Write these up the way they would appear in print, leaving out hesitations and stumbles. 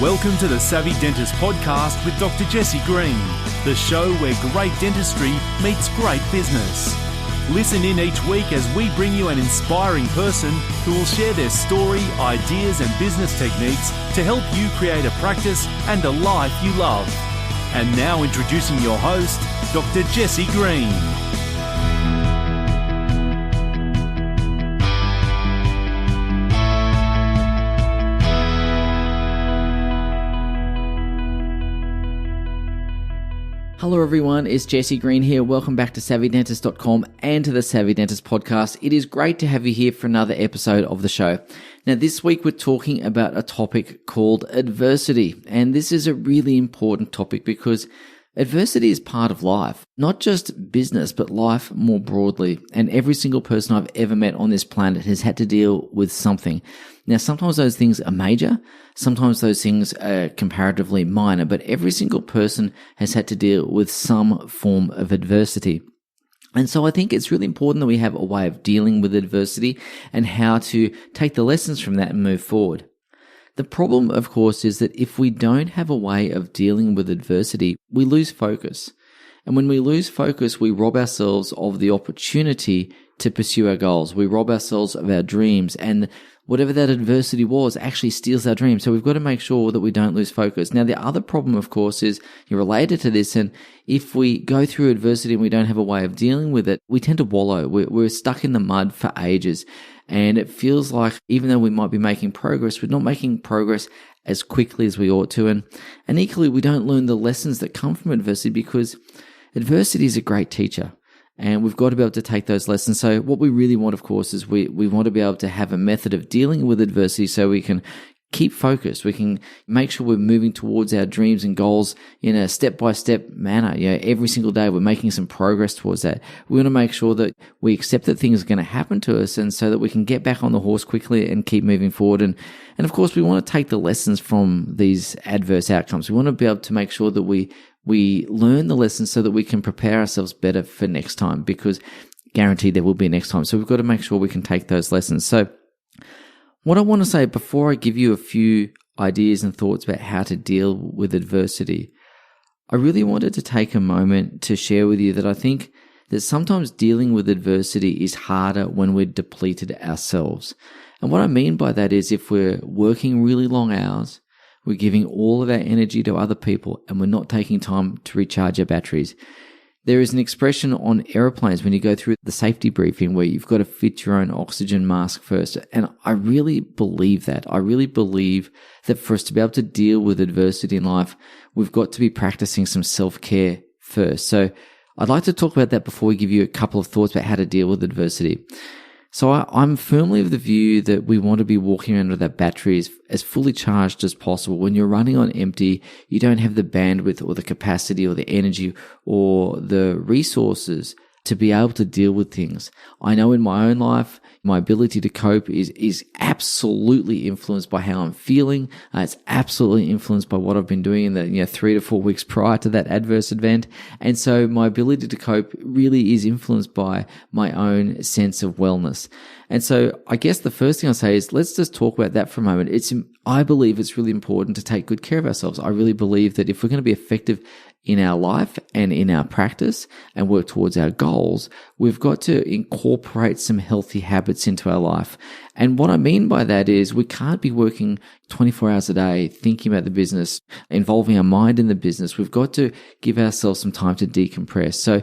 Welcome to the Savvy Dentist Podcast with Dr. Jesse Green, the show where great dentistry meets great business. Listen in each week as we bring you an inspiring person who will share their story, ideas and business techniques to help you create a practice and a life you love. And now introducing your host, Dr. Jesse Green. Hello everyone, it's Jesse Green here. Welcome back to SavvyDentist.com and to the Savvy Dentist Podcast. It is great to have you here for another episode of the show. Now this week we're talking about a topic called adversity, and this is a really important topic because adversity is part of life, not just business, but life more broadly. And every single person I've ever met on this planet has had to deal with something. Now, sometimes those things are major, sometimes those things are comparatively minor, but every single person has had to deal with some form of adversity. And so I think it's really important that we have a way of dealing with adversity and how to take the lessons from that and move forward. The problem, of course, is that if we don't have a way of dealing with adversity, we lose focus. And when we lose focus, we rob ourselves of the opportunity to pursue our goals. We rob ourselves of our dreams, and whatever that adversity was actually steals our dreams. So we've got to make sure that we don't lose focus. Now, the other problem, of course, is you're related to this. And if we go through adversity and we don't have a way of dealing with it, we tend to wallow. We're stuck in the mud for ages. And it feels like even though we might be making progress, we're not making progress as quickly as we ought to. And equally, we don't learn the lessons that come from adversity because adversity is a great teacher. And we've got to be able to take those lessons. So what we really want, of course, is we want to be able to have a method of dealing with adversity so we can keep focused. We can make sure we're moving towards our dreams and goals in a step-by-step manner. Every single day we're making some progress towards that. We want to make sure that we accept that things are going to happen to us and so that we can get back on the horse quickly and keep moving forward. And of course, we want to take the lessons from these adverse outcomes. We want to be able to make sure that we learn the lessons so that we can prepare ourselves better for next time, because guaranteed there will be next time. So we've got to make sure we can take those lessons. So what I want to say before I give you a few ideas and thoughts about how to deal with adversity, I really wanted to take a moment to share with you that I think that sometimes dealing with adversity is harder when we're depleted ourselves. And what I mean by that is if we're working really long hours, we're giving all of our energy to other people, and we're not taking time to recharge our batteries. There is an expression on airplanes when you go through the safety briefing where you've got to fit your own oxygen mask first. And I really believe that. I really believe that for us to be able to deal with adversity in life, we've got to be practicing some self-care first. So I'd like to talk about that before we give you a couple of thoughts about how to deal with adversity. So I'm firmly of the view that we want to be walking around with our batteries as fully charged as possible. When you're running on empty, you don't have the bandwidth or the capacity or the energy or the resources to be able to deal with things. I know in my own life, my ability to cope is absolutely influenced by how I'm feeling. It's absolutely influenced by what I've been doing in the 3 to 4 weeks prior to that adverse event. And so my ability to cope really is influenced by my own sense of wellness. And so I guess the first thing I'll say is let's just talk about that for a moment. I believe it's really important to take good care of ourselves. I really believe that if we're going to be effective in our life and in our practice and work towards our goals, we've got to incorporate some healthy habits into our life. And what I mean by that is we can't be working 24 hours a day thinking about the business, involving our mind in the business. We've got to give ourselves some time to decompress. So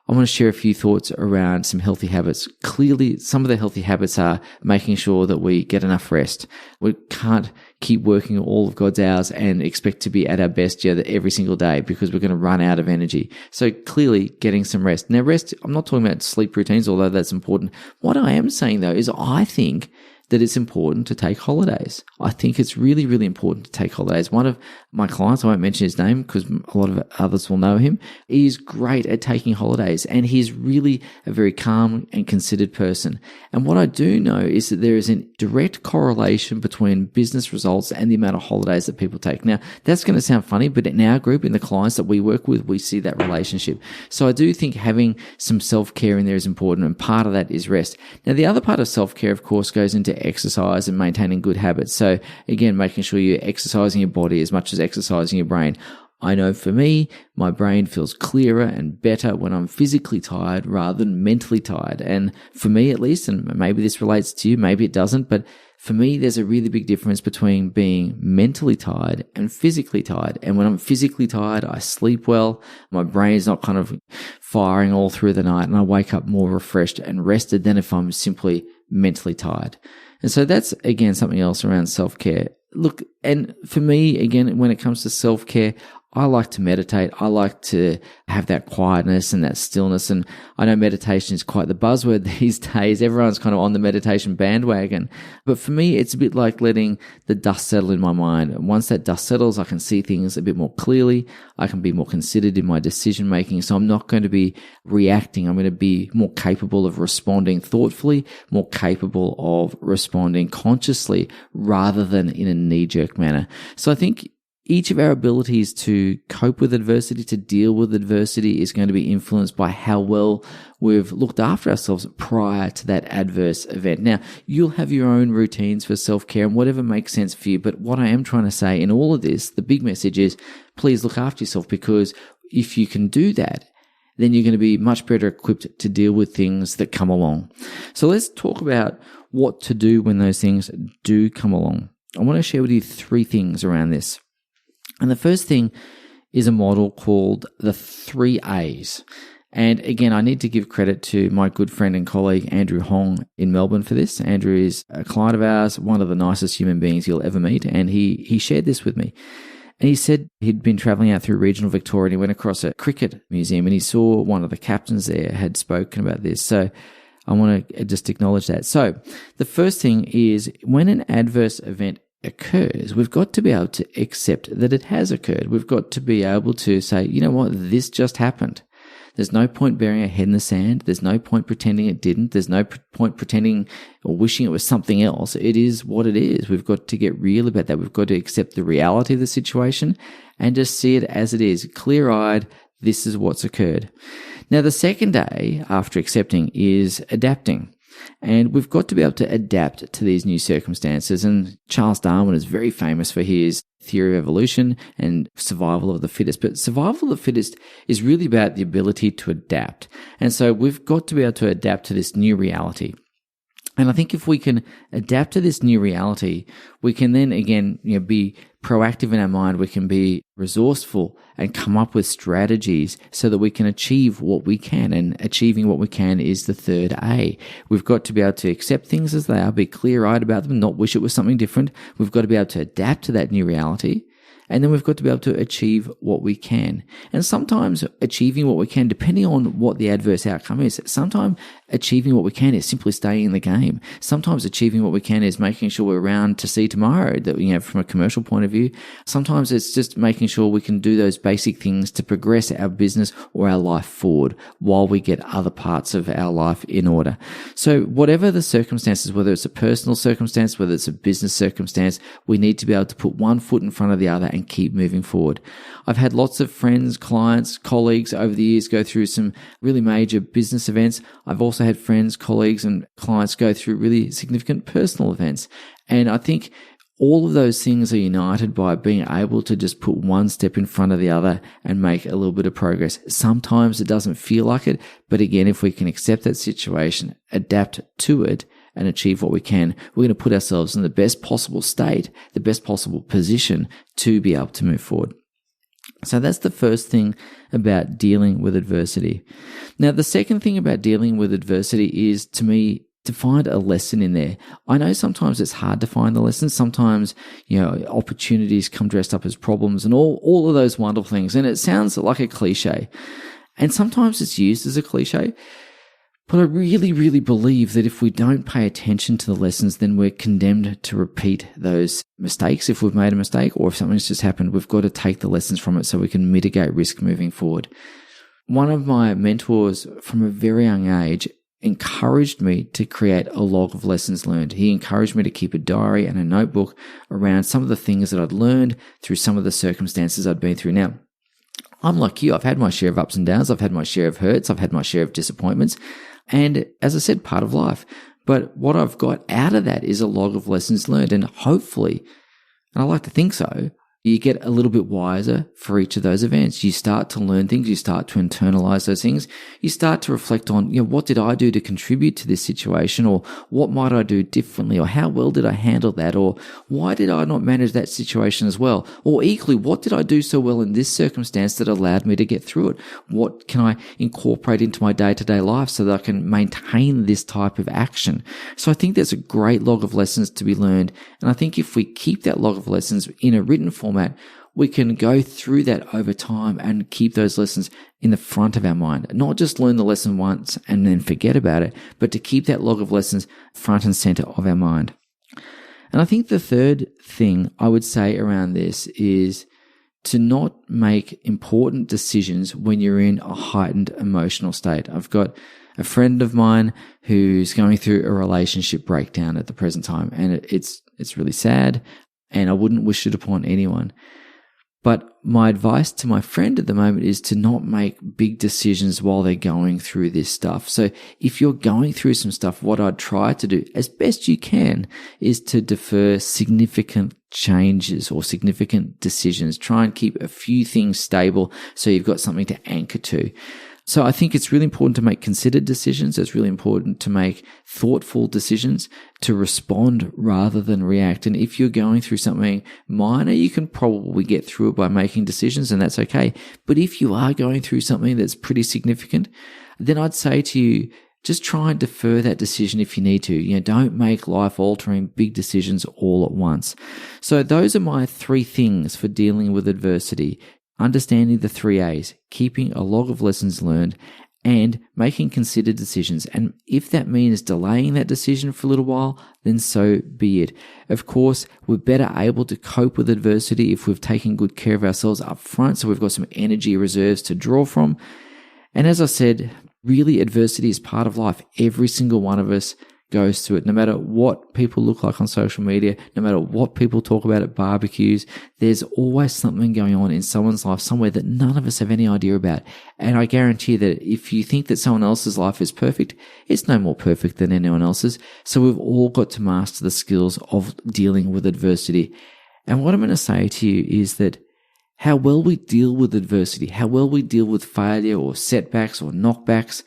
I want to share a few thoughts around some healthy habits. Clearly, some of the healthy habits are making sure that we get enough rest. We can't keep working all of God's hours and expect to be at our best every single day because we're going to run out of energy. So clearly getting some rest. Now rest, I'm not talking about sleep routines, although that's important. What I am saying though is I think that it's important to take holidays. I think it's really, really important to take holidays. One of my clients, I won't mention his name because a lot of others will know him, is great at taking holidays, and he's really a very calm and considered person. And what I do know is that there is a direct correlation between business results and the amount of holidays that people take. Now, that's going to sound funny, but in our group, in the clients that we work with, we see that relationship. So I do think having some self-care in there is important, and part of that is rest. Now, the other part of self-care, of course, goes into exercise and maintaining good habits. So again, making sure you're exercising your body as much as exercising your brain. I know for me, my brain feels clearer and better when I'm physically tired rather than mentally tired. And for me at least, and maybe this relates to you, maybe it doesn't, but for me, there's a really big difference between being mentally tired and physically tired. And when I'm physically tired, I sleep well. My brain is not kind of firing all through the night, and I wake up more refreshed and rested than if I'm simply mentally tired. And so that's, again, something else around self-care. Look, and for me, again, when it comes to self-care, I like to meditate. I like to have that quietness and that stillness. And I know meditation is quite the buzzword these days. Everyone's kind of on the meditation bandwagon. But for me, it's a bit like letting the dust settle in my mind. And once that dust settles, I can see things a bit more clearly. I can be more considered in my decision making. So I'm not going to be reacting. I'm going to be more capable of responding thoughtfully, more capable of responding consciously rather than in a knee-jerk manner. So I think each of our abilities to cope with adversity, to deal with adversity, is going to be influenced by how well we've looked after ourselves prior to that adverse event. Now, you'll have your own routines for self-care and whatever makes sense for you. But what I am trying to say in all of this, the big message is, please look after yourself, because if you can do that, then you're going to be much better equipped to deal with things that come along. So let's talk about what to do when those things do come along. I want to share with you 3 things around this. And the first thing is a model called the 3 A's. And again, I need to give credit to my good friend and colleague, Andrew Hong in Melbourne for this. Andrew is a client of ours, one of the nicest human beings you'll ever meet. And he shared this with me. And he said he'd been traveling out through regional Victoria and he went across a cricket museum and he saw one of the captains there had spoken about this. So I want to just acknowledge that. So the first thing is, when an adverse event occurs, we've got to be able to accept that it has occurred. We've got to be able to say, you know what, this just happened. There's no point burying our head in the sand. There's no point pretending it didn't. There's no point pretending or wishing it was something else. It is what it is. We've got to get real about that. We've got to accept the reality of the situation and just see it as it is. Clear-eyed, this is what's occurred. Now, the second A after accepting is adapting. And we've got to be able to adapt to these new circumstances. And Charles Darwin is very famous for his theory of evolution and survival of the fittest. But survival of the fittest is really about the ability to adapt. And so we've got to be able to adapt to this new reality. And I think if we can adapt to this new reality, we can then again, be proactive in our mind. We can be resourceful and come up with strategies so that we can achieve what we can. And achieving what we can is the third A. We've got to be able to accept things as they are, be clear-eyed about them, not wish it was something different. We've got to be able to adapt to that new reality. And then we've got to be able to achieve what we can. And sometimes achieving what we can, depending on what the adverse outcome is, sometimes achieving what we can is simply staying in the game. Sometimes achieving what we can is making sure we're around to see tomorrow, that from a commercial point of view. Sometimes it's just making sure we can do those basic things to progress our business or our life forward while we get other parts of our life in order. So whatever the circumstances, whether it's a personal circumstance, whether it's a business circumstance, we need to be able to put one foot in front of the other and keep moving forward. I've had lots of friends, clients, colleagues over the years go through some really major business events. I've also had friends, colleagues, and clients go through really significant personal events. And I think all of those things are united by being able to just put one step in front of the other and make a little bit of progress. Sometimes it doesn't feel like it, but again, if we can accept that situation, adapt to it, and achieve what we can, we're going to put ourselves in the best possible state, the best possible position to be able to move forward. So that's the first thing about dealing with adversity. Now, the second thing about dealing with adversity is, to me, to find a lesson in there. I know sometimes it's hard to find the lessons. Sometimes, opportunities come dressed up as problems and all of those wonderful things. And it sounds like a cliche. And sometimes it's used as a cliche. But I really, really believe that if we don't pay attention to the lessons, then we're condemned to repeat those mistakes. If we've made a mistake or if something's just happened, we've got to take the lessons from it so we can mitigate risk moving forward. One of my mentors from a very young age encouraged me to create a log of lessons learned. He encouraged me to keep a diary and a notebook around some of the things that I'd learned through some of the circumstances I'd been through. Now, I'm like you. I've had my share of ups and downs. I've had my share of hurts. I've had my share of disappointments. And as I said, part of life. But what I've got out of that is a log of lessons learned, and hopefully, and I like to think so, you get a little bit wiser for each of those events. You start to learn things. You start to internalize those things. You start to reflect on, what did I do to contribute to this situation? Or what might I do differently? Or how well did I handle that? Or why did I not manage that situation as well? Or equally, what did I do so well in this circumstance that allowed me to get through it? What can I incorporate into my day-to-day life so that I can maintain this type of action? So I think there's a great log of lessons to be learned. And I think if we keep that log of lessons in a written format, we can go through that over time and keep those lessons in the front of our mind. Not just learn the lesson once and then forget about it, but to keep that log of lessons front and center of our mind. And I think the third thing I would say around this is to not make important decisions when you're in a heightened emotional state. I've got a friend of mine who's going through a relationship breakdown at the present time, and it's really sad. And I wouldn't wish it upon anyone. But my advice to my friend at the moment is to not make big decisions while they're going through this stuff. So if you're going through some stuff, what I'd try to do as best you can is to defer significant changes or significant decisions. Try and keep a few things stable so you've got something to anchor to. So I think it's really important to make considered decisions. It's really important to make thoughtful decisions, to respond rather than react. And if you're going through something minor, you can probably get through it by making decisions, and that's okay. But if you are going through something that's pretty significant, then I'd say to you, just try and defer that decision if you need to. Don't make life-altering big decisions all at once. So those are my 3 things for dealing with adversity. Understanding the 3 A's, keeping a log of lessons learned, and making considered decisions. And if that means delaying that decision for a little while, then so be it. Of course, we're better able to cope with adversity if we've taken good care of ourselves up front, so we've got some energy reserves to draw from. And as I said, really adversity is part of life. Every single one of us goes through it. No matter what people look like on social media, no matter what people talk about at barbecues, there's always something going on in someone's life somewhere that none of us have any idea about. And I guarantee that if you think that someone else's life is perfect, it's no more perfect than anyone else's. So we've all got to master the skills of dealing with adversity. And what I'm going to say to you is that how well we deal with adversity, how well we deal with failure or setbacks or knockbacks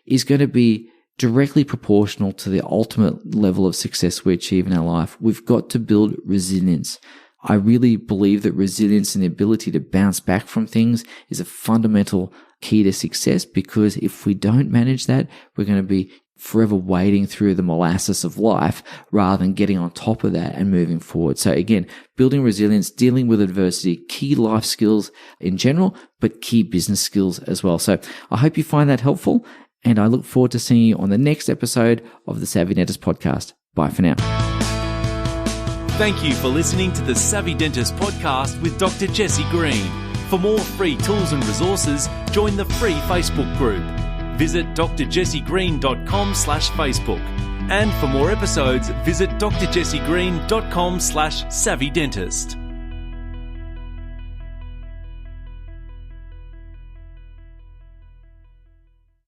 is going to be directly proportional to the ultimate level of success we achieve in our life. We've got to build resilience. I really believe that resilience and the ability to bounce back from things is a fundamental key to success, because if we don't manage that, we're going to be forever wading through the molasses of life rather than getting on top of that and moving forward. So again, building resilience, dealing with adversity, key life skills in general, but key business skills as well. So I hope you find that helpful, and I look forward to seeing you on the next episode of the Savvy Dentist podcast. Bye for now. Thank you for listening to the Savvy Dentist podcast with Dr. Jesse Green. For more free tools and resources, join the free Facebook group. Visit drjessegreen.com/Facebook. And for more episodes, visit drjessegreen.com/savvydentist.